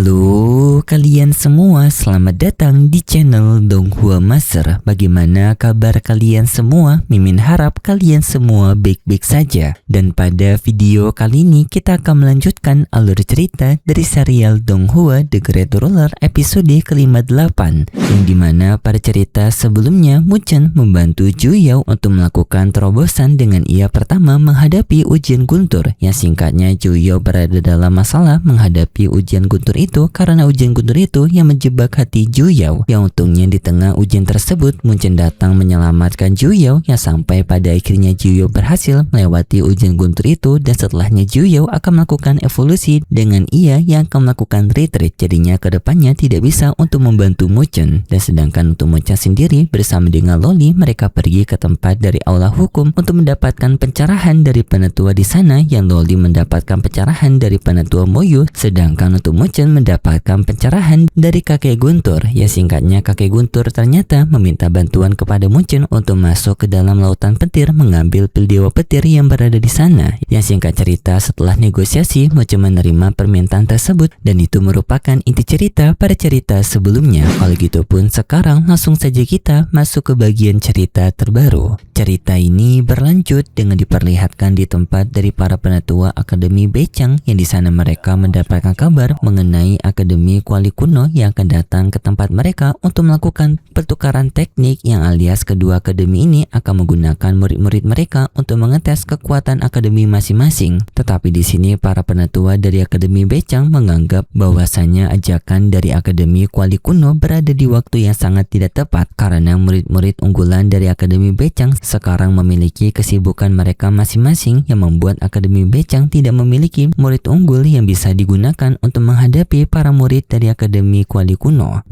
Halo kalian semua, selamat datang di channel Donghua Master. Bagaimana kabar kalian semua? Mimin harap kalian semua baik-baik saja. Dan pada video kali ini kita akan melanjutkan alur cerita dari serial Donghua The Great Ruler episode ke-58, yang dimana pada cerita sebelumnya Muchen membantu Juyao untuk melakukan terobosan dengan ia pertama menghadapi ujian guntur, yang singkatnya Juyao berada dalam masalah menghadapi ujian guntur itu karena ujian guntur itu yang menjebak hati Juyao. Yang untungnya di tengah ujian tersebut Muchen datang menyelamatkan Juyao, yang sampai pada akhirnya Juyao berhasil melewati ujian guntur itu, dan setelahnya Juyao akan melakukan evolusi dengan ia yang akan melakukan retreat. Jadinya kedepannya tidak bisa untuk membantu Muchen. Dan sedangkan untuk Muchen sendiri bersama dengan Loli, mereka pergi ke tempat dari aula hukum untuk mendapatkan pencerahan dari penetua di sana, yang Loli mendapatkan pencerahan dari penetua Moyu, sedangkan untuk Muchen mendapatkan pencerahan dari kakek Guntur. Ya singkatnya kakek Guntur ternyata meminta bantuan kepada Muchen untuk masuk ke dalam lautan petir mengambil pil dewa petir yang berada di sana. Yang singkat cerita, setelah negosiasi Muchen menerima permintaan tersebut, dan itu merupakan inti cerita pada cerita sebelumnya. Kalau gitu pun sekarang langsung saja kita masuk ke bagian cerita terbaru. Cerita ini berlanjut dengan diperlihatkan di tempat dari para penetua Akademi Bechang, yang di sana mereka mendapatkan kabar mengenai Akademi Kuali Kuno yang akan datang ke tempat mereka untuk melakukan pertukaran teknik, yang alias kedua akademi ini akan menggunakan murid-murid mereka untuk mengetes kekuatan akademi masing-masing. Tetapi di sini para penetua dari Akademi Bechang menganggap bahwasanya ajakan dari Akademi Kuali Kuno berada di waktu yang sangat tidak tepat, karena murid-murid unggulan dari Akademi Bechang sekarang memiliki kesibukan mereka masing-masing, yang membuat Akademi Bechang tidak memiliki murid unggul yang bisa digunakan untuk menghadapi para murid dari Akademi Kuali Kuno.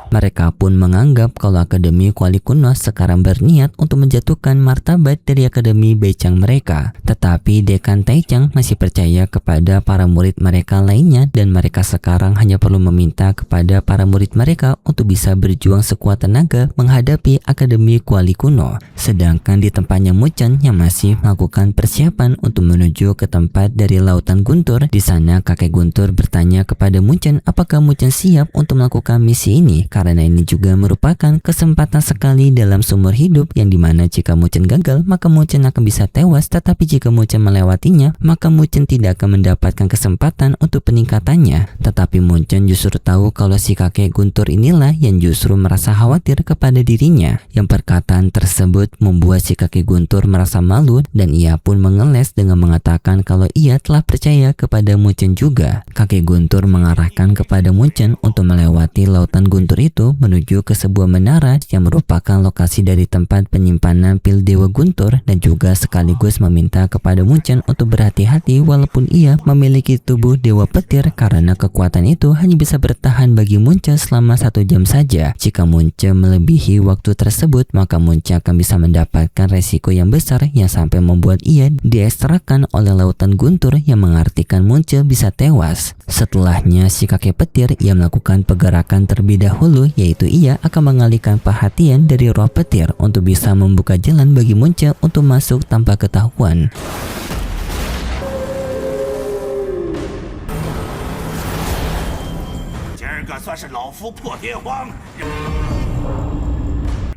Mereka pun menganggap kalau Akademi Kuali Kuno sekarang berniat untuk menjatuhkan martabat dari Akademi Bechang mereka. Tetapi Dekan Taichang masih percaya kepada para murid mereka lainnya, dan mereka sekarang hanya perlu meminta kepada para murid mereka untuk bisa berjuang sekuat tenaga menghadapi Akademi Kuali Kuno. Sedangkan di tempatnya Muchen yang masih melakukan persiapan untuk menuju ke tempat dari Lautan Guntur, di sana kakek Guntur bertanya kepada Muchen apakah Muchen siap untuk melakukan misi ini, karena ini juga merupakan kesempatan sekali dalam seumur hidup, yang dimana jika Muchen gagal maka Muchen akan bisa tewas, tetapi jika Muchen melewatinya maka Muchen tidak akan mendapatkan kesempatan untuk peningkatannya. Tetapi Muchen justru tahu kalau si kakek Guntur inilah yang justru merasa khawatir kepada dirinya, yang perkataan tersebut membuat si kakek Guntur merasa malu, dan ia pun mengeles dengan mengatakan kalau ia telah percaya kepada Muchen juga. Kakek Guntur mengarahkan kepada Muchen untuk melewati Lautan Guntur itu menuju ke sebuah menara yang merupakan lokasi dari tempat penyimpanan pil dewa Guntur, dan juga sekaligus meminta kepada Muchen untuk berhati-hati walaupun ia memiliki tubuh dewa petir, karena kekuatan itu hanya bisa bertahan bagi Muchen selama 1 jam saja. Jika Muchen melebihi waktu tersebut maka Muchen akan bisa mendapatkan resiko yang besar, yang sampai membuat ia diekstrakkan oleh Lautan Guntur, yang mengartikan Muchen bisa tewas. Setelahnya si kakek petir ia melakukan pergerakan terlebih dahulu, yaitu ia akan mengalihkan perhatian dari roh petir untuk bisa membuka jalan bagi Muchen untuk masuk tanpa ketahuan.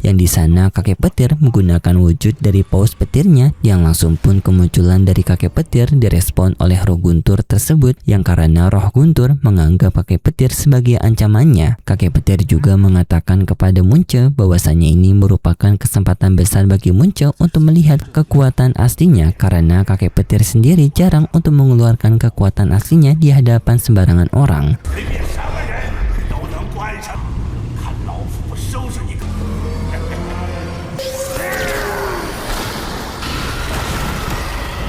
Yang di sana kakek petir menggunakan wujud dari paus petirnya, yang langsung pun kemunculan dari kakek petir direspon oleh roh Guntur tersebut, yang karena roh Guntur menganggap kakek petir sebagai ancamannya. Kakek petir juga mengatakan kepada Muchen bahwasanya ini merupakan kesempatan besar bagi Muchen untuk melihat kekuatan aslinya, karena kakek petir sendiri jarang untuk mengeluarkan kekuatan aslinya di hadapan sembarangan orang.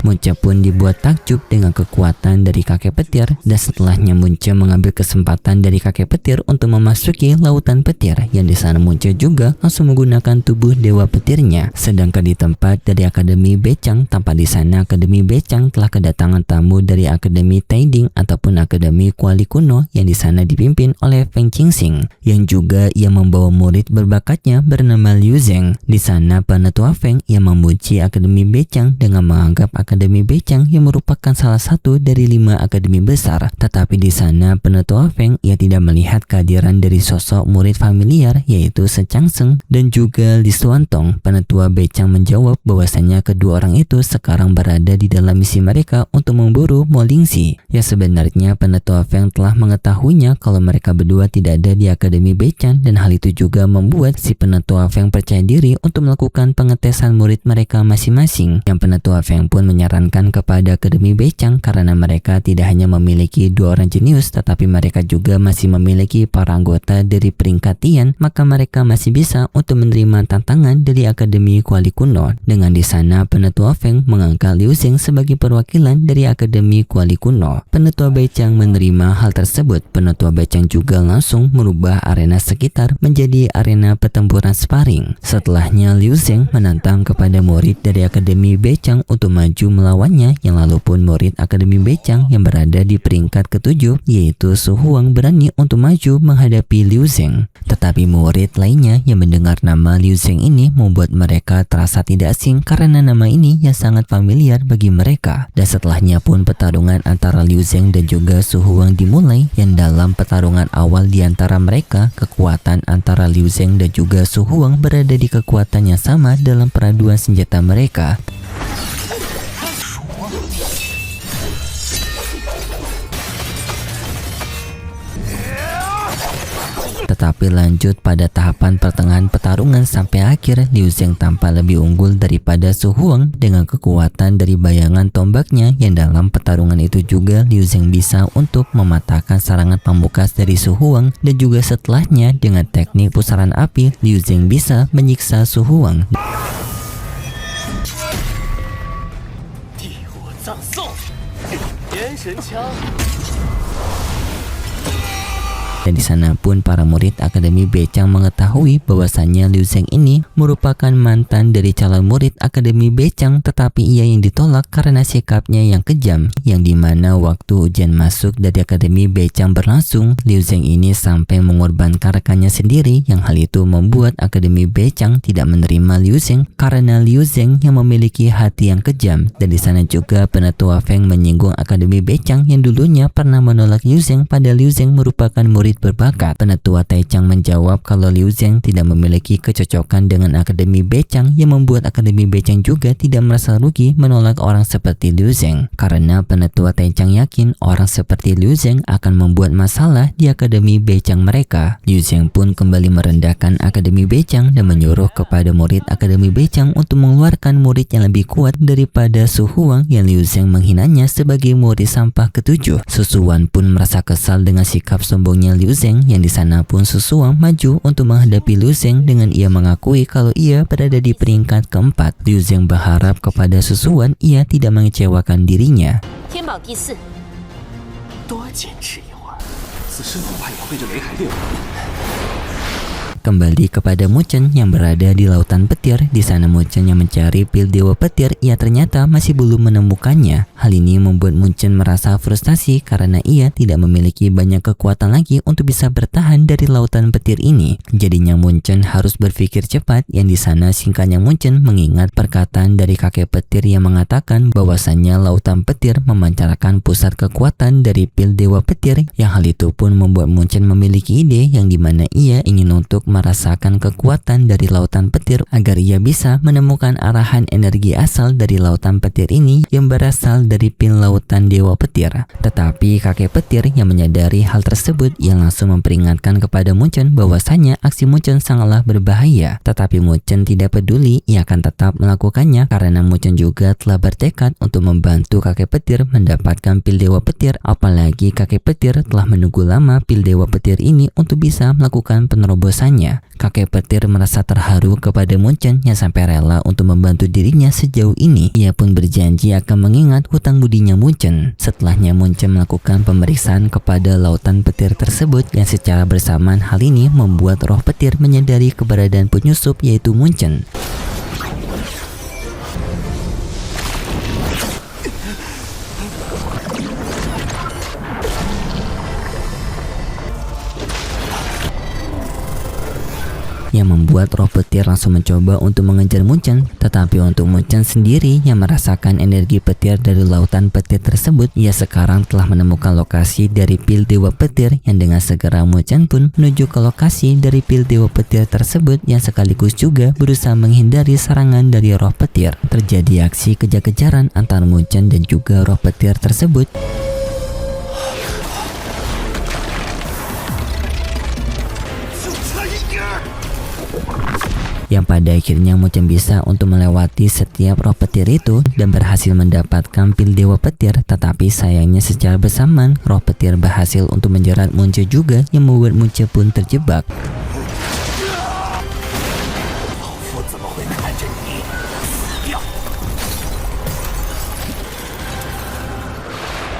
Munchen pun dibuat takjub dengan kekuatan dari kakek petir, dan setelahnya Munchen mengambil kesempatan dari kakek petir untuk memasuki lautan petir, yang di sana Munchen juga langsung menggunakan tubuh dewa petirnya. Sedangkan di tempat dari Akademi Bechang, tampak di sana Akademi Bechang telah kedatangan tamu dari Akademi Taiding ataupun Akademi Kuali Kuno, yang di sana dipimpin oleh Feng Qingxing, yang juga ia membawa murid berbakatnya bernama Liu Zheng. Di sana Penatua Feng yang memuji Akademi Bechang dengan menganggap Akademi Bechang yang merupakan salah satu dari 5 akademi besar. Tetapi di sana Penatua Feng ia tidak melihat kehadiran dari sosok murid familiar yaitu Se Changsheng dan juga Li Xuantong. Penatua Bechang menjawab bahwasanya kedua orang itu sekarang berada di dalam misi mereka untuk memburu Mo Lingxi. Ya, sebenarnya Penatua Feng telah mengetahuinya kalau mereka berdua tidak ada di Akademi Bechang, dan hal itu juga membuat si Penatua Feng percaya diri untuk melakukan pengetesan murid mereka masing-masing. Yang Penatua Feng pun menyarankan kepada Akademi Bechang karena mereka tidak hanya memiliki 2 orang jenius, tetapi mereka juga masih memiliki para anggota dari peringkat Tian, maka mereka masih bisa untuk menerima tantangan dari Akademi Kuali Kuno. Dengan di sana Penatua Feng mengangkat Liu Zheng sebagai perwakilan dari Akademi Kuali Kuno. Penatua Bechang menerima hal tersebut. Penatua Bechang juga langsung merubah arena sekitar menjadi arena pertempuran sparring. Setelahnya Liu Zheng menantang kepada murid dari Akademi Bechang untuk maju melawannya, yang lalu pun murid Akademi Bechang yang berada di peringkat ke-7 yaitu Su Huang berani untuk maju menghadapi Liu Zheng. Tetapi murid lainnya yang mendengar nama Liu Zheng ini membuat mereka terasa tidak asing karena nama ini yang sangat familiar bagi mereka. Dan setelahnya pun pertarungan antara Liu Zheng dan juga Su Huang dimulai, yang dalam pertarungan awal di antara mereka, kekuatan antara Liu Zheng dan juga Su Huang berada di kekuatan yang sama dalam peraduan senjata mereka. Tetapi lanjut pada tahapan pertengahan pertarungan sampai akhir, Liu Zheng tampak lebih unggul daripada Su Huang dengan kekuatan dari bayangan tombaknya, yang dalam pertarungan itu juga Liu Zheng bisa untuk mematahkan serangan pamungkas dari Su Huang, dan juga setelahnya dengan teknik pusaran api Liu Zheng bisa menyiksa Su Huang. Dan di sana pun para murid Akademi Bechang mengetahui bahwasannya Liu Zheng ini merupakan mantan dari calon murid Akademi Bechang, tetapi ia yang ditolak karena sikapnya yang kejam, yang dimana waktu ujian masuk dari Akademi Bechang berlangsung, Liu Zheng ini sampai mengorbankan rekannya sendiri, yang hal itu membuat Akademi Bechang tidak menerima Liu Zheng karena Liu Zheng yang memiliki hati yang kejam. Dan di sana juga Penatua Feng menyinggung Akademi Bechang yang dulunya pernah menolak Liu Zheng, padahal Liu Zheng merupakan murid berbakat. Penatua Taichang menjawab kalau Liu Zheng tidak memiliki kecocokan dengan Akademi Bechang, yang membuat Akademi Bechang juga tidak merasa rugi menolak orang seperti Liu Zheng, karena Penatua Taichang yakin orang seperti Liu Zheng akan membuat masalah di Akademi Bechang mereka. Liu Zheng pun kembali merendahkan Akademi Bechang dan menyuruh kepada murid Akademi Bechang untuk mengeluarkan murid yang lebih kuat daripada Su Huang, yang Liu Zheng menghinanya sebagai murid sampah ke-7. Su Xuan pun merasa kesal dengan sikap sombongnya Liu Zheng, yang di sana pun Su Xuan maju untuk menghadapi Liu Zheng dengan ia mengakui kalau ia berada di peringkat ke-4. Liu Zheng berharap kepada Su Xuan ia tidak mengecewakan dirinya. Kembali kepada Munchen yang berada di lautan petir. Di sana Munchen yang mencari pil dewa petir, ia ternyata masih belum menemukannya. Hal ini membuat Munchen merasa frustasi karena ia tidak memiliki banyak kekuatan lagi untuk bisa bertahan dari lautan petir ini. Jadinya Munchen harus berpikir cepat, yang di sana singkatnya Munchen mengingat perkataan dari kakek petir yang mengatakan bahwasannya lautan petir memancarkan pusat kekuatan dari pil dewa petir, yang hal itu pun membuat Munchen memiliki ide yang dimana ia ingin untuk merasakan kekuatan dari lautan petir agar ia bisa menemukan arahan energi asal dari lautan petir ini yang berasal dari pil lautan dewa petir. Tetapi kakek petir yang menyadari hal tersebut, ia langsung memperingatkan kepada Munchen bahwasanya aksi Munchen sangatlah berbahaya. Tetapi Munchen tidak peduli, ia akan tetap melakukannya karena Munchen juga telah bertekad untuk membantu kakek petir mendapatkan pil dewa petir. Apalagi kakek petir telah menunggu lama pil dewa petir ini untuk bisa melakukan penerobosannya. dirinya. Kakek petir merasa terharu kepada Munchen yang sampai rela untuk membantu dirinya sejauh ini. Ia pun berjanji akan mengingat hutang budinya Munchen. Setelahnya Munchen melakukan pemeriksaan kepada lautan petir tersebut yang secara bersamaan hal ini membuat roh petir menyadari keberadaan penyusup yaitu Munchen. Yang membuat roh petir langsung mencoba untuk mengejar Munchen. Tetapi untuk Munchen sendiri yang merasakan energi petir dari lautan petir tersebut, ia sekarang telah menemukan lokasi dari pil dewa petir yang dengan segera Munchen pun menuju ke lokasi dari pil dewa petir tersebut yang sekaligus juga berusaha menghindari serangan dari roh petir. Terjadi aksi kejar-kejaran antara Munchen dan juga roh petir tersebut. Yang pada akhirnya Munchen bisa untuk melewati setiap roh petir itu dan berhasil mendapatkan pil dewa petir. Tetapi sayangnya secara bersamaan roh petir berhasil untuk menjerat Munchen juga yang membuat Munchen pun terjebak.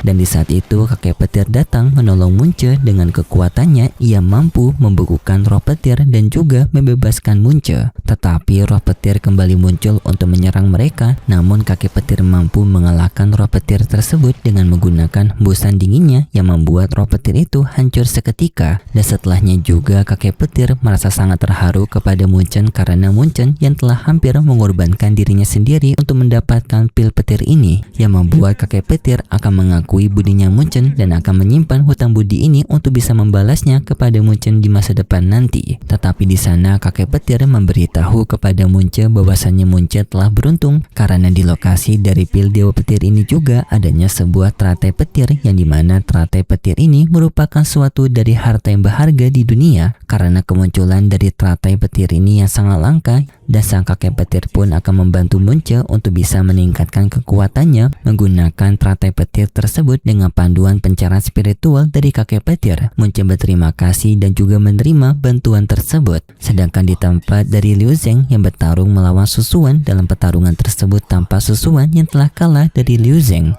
Dan di saat itu kakek petir datang menolong Munchen. Dengan kekuatannya ia mampu membekukan roh petir dan juga membebaskan Munchen. Tetapi roh petir kembali muncul untuk menyerang mereka. Namun kakek petir mampu mengalahkan roh petir tersebut dengan menggunakan hembusan dinginnya yang membuat roh petir itu hancur seketika. Dan setelahnya juga kakek petir merasa sangat terharu kepada Munchen karena Munchen yang telah hampir mengorbankan dirinya sendiri untuk mendapatkan pil petir ini, yang membuat kakek petir akan mengaku budinya Munchen dan akan menyimpan hutang budi ini untuk bisa membalasnya kepada Munchen di masa depan nanti. Tetapi di sana kakek petir memberitahu kepada Munchen bahwasannya Munchen telah beruntung karena di lokasi dari pil dewa petir ini juga adanya sebuah teratai petir, yang dimana teratai petir ini merupakan suatu dari harta yang berharga di dunia. Karena kemunculan dari teratai petir ini yang sangat langka, dan sang kakek petir pun akan membantu Munchen untuk bisa meningkatkan kekuatannya menggunakan teratai petir tersebut. Dengan panduan pencerahan spiritual dari kakek petir, Munchen berterima kasih dan juga menerima bantuan tersebut. Sedangkan di tempat dari Liu Zheng yang bertarung melawan Susuan, dalam pertarungan tersebut tanpa Susuan yang telah kalah dari Liu Zheng.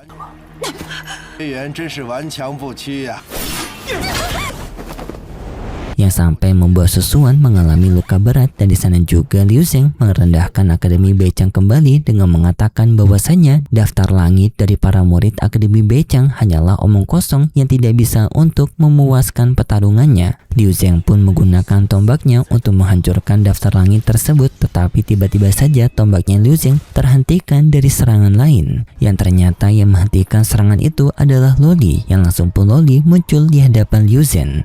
Yang sampai membuat Susuan mengalami luka berat, dan di sana juga Liu Zheng merendahkan Akademi Beichang kembali dengan mengatakan bahwasanya daftar langit dari para murid Akademi Beichang hanyalah omong kosong yang tidak bisa untuk memuaskan pertarungannya. Liu Zheng pun menggunakan tombaknya untuk menghancurkan daftar langit tersebut, tetapi tiba-tiba saja tombaknya Liu Zheng terhentikan dari serangan lain. Yang ternyata yang menghentikan serangan itu adalah Loli, yang langsung pun Loli muncul di hadapan Liu Zheng.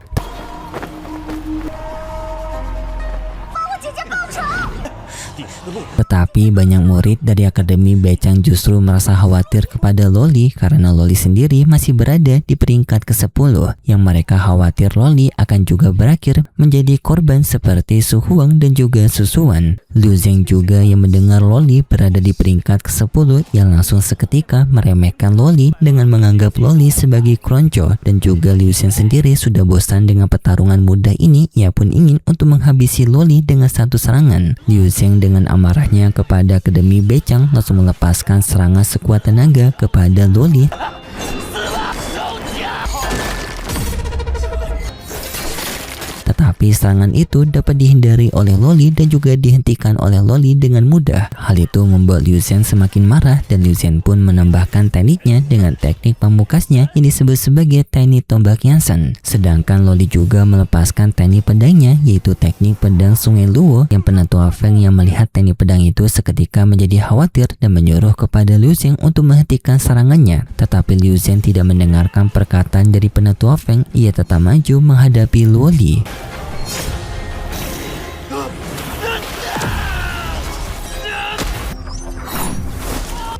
Tetapi banyak murid dari Akademi Beichang justru merasa khawatir kepada Loli karena Loli sendiri masih berada di peringkat ke-10, yang mereka khawatir Loli akan juga berakhir menjadi korban seperti Su Huang dan juga Susuan. Liu Zheng juga yang mendengar Loli berada di peringkat ke-10 yang langsung seketika meremehkan Loli dengan menganggap Loli sebagai kronco, dan juga Liu Zheng sendiri sudah bosan dengan pertarungan mudah ini. Ia pun ingin untuk menghabisi Loli dengan satu serangan. Liu Zheng dengan amarahnya kepada Akademi Beichang langsung melepaskan serangan sekuat tenaga kepada Loli. Tetapi serangan itu dapat dihindari oleh Loli dan juga dihentikan oleh Loli dengan mudah. Hal itu membuat Liu Zheng semakin marah, dan Liu Zheng pun menambahkan tekniknya dengan teknik pamukasnya yang disebut sebagai teknik tombak Yansan. Sedangkan Loli juga melepaskan teknik pedangnya, yaitu teknik pedang Sungai Luo, yang Penatua Feng yang melihat teknik pedang itu seketika menjadi khawatir dan menyuruh kepada Liu Zheng untuk menghentikan serangannya. Tetapi Liu Zheng tidak mendengarkan perkataan dari Penatua Feng. Ia tetap maju menghadapi Loli.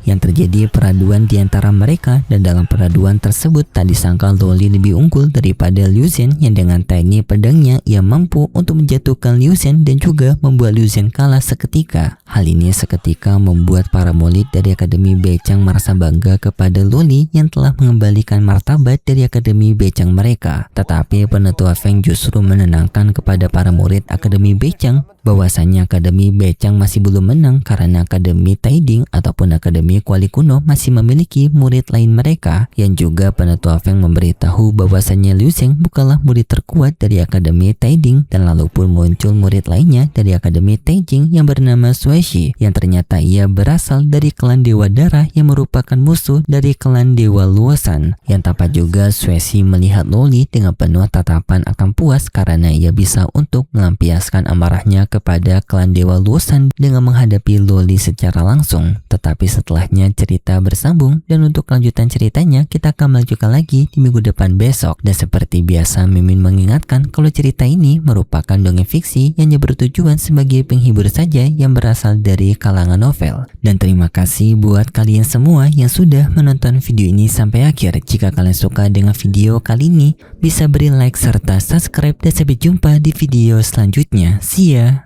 yang terjadi peraduan di antara mereka, dan dalam peraduan tersebut tak disangka Loli lebih unggul daripada Liu Xian yang dengan teknik pedangnya ia mampu untuk menjatuhkan Liu Xian dan juga membuat Liu Xian kalah seketika. Hal ini seketika membuat para murid dari Akademi Bechang merasa bangga kepada Loli yang telah mengembalikan martabat dari Akademi Bechang mereka. Tetapi Penetua Feng justru menenangkan kepada para murid Akademi Bechang bahwasanya Akademi Bechang masih belum menang karena Akademi Taiding ataupun Akademi Kuali Kuno masih memiliki murid lain mereka, yang juga Penetua Feng memberitahu bahwasanya Liu Xian bukanlah murid terkuat dari Akademi Taiding, dan lalu pun muncul murid lainnya dari Akademi Taijing yang bernama Sueshi yang ternyata ia berasal dari klan Dewa Darah yang merupakan musuh dari klan Dewa Luosan. Yang tampak juga Sueshi melihat Loli dengan penuh tatapan akan puas karena ia bisa untuk melampiaskan amarahnya kepada klan Dewa Luosan dengan menghadapi Loli secara langsung. Tetapi setelahnya cerita bersambung, dan untuk kelanjutan ceritanya kita akan melanjutkan lagi di minggu depan besok. Dan seperti biasa Mimin mengingatkan kalau cerita ini merupakan dongeng fiksi yang hanya bertujuan sebagai penghibur saja yang berasal dari kalangan novel. Dan terima kasih buat kalian semua yang sudah menonton video ini sampai akhir. Jika kalian suka dengan video kali ini, bisa beri like serta subscribe, dan sampai jumpa di video selanjutnya. See ya!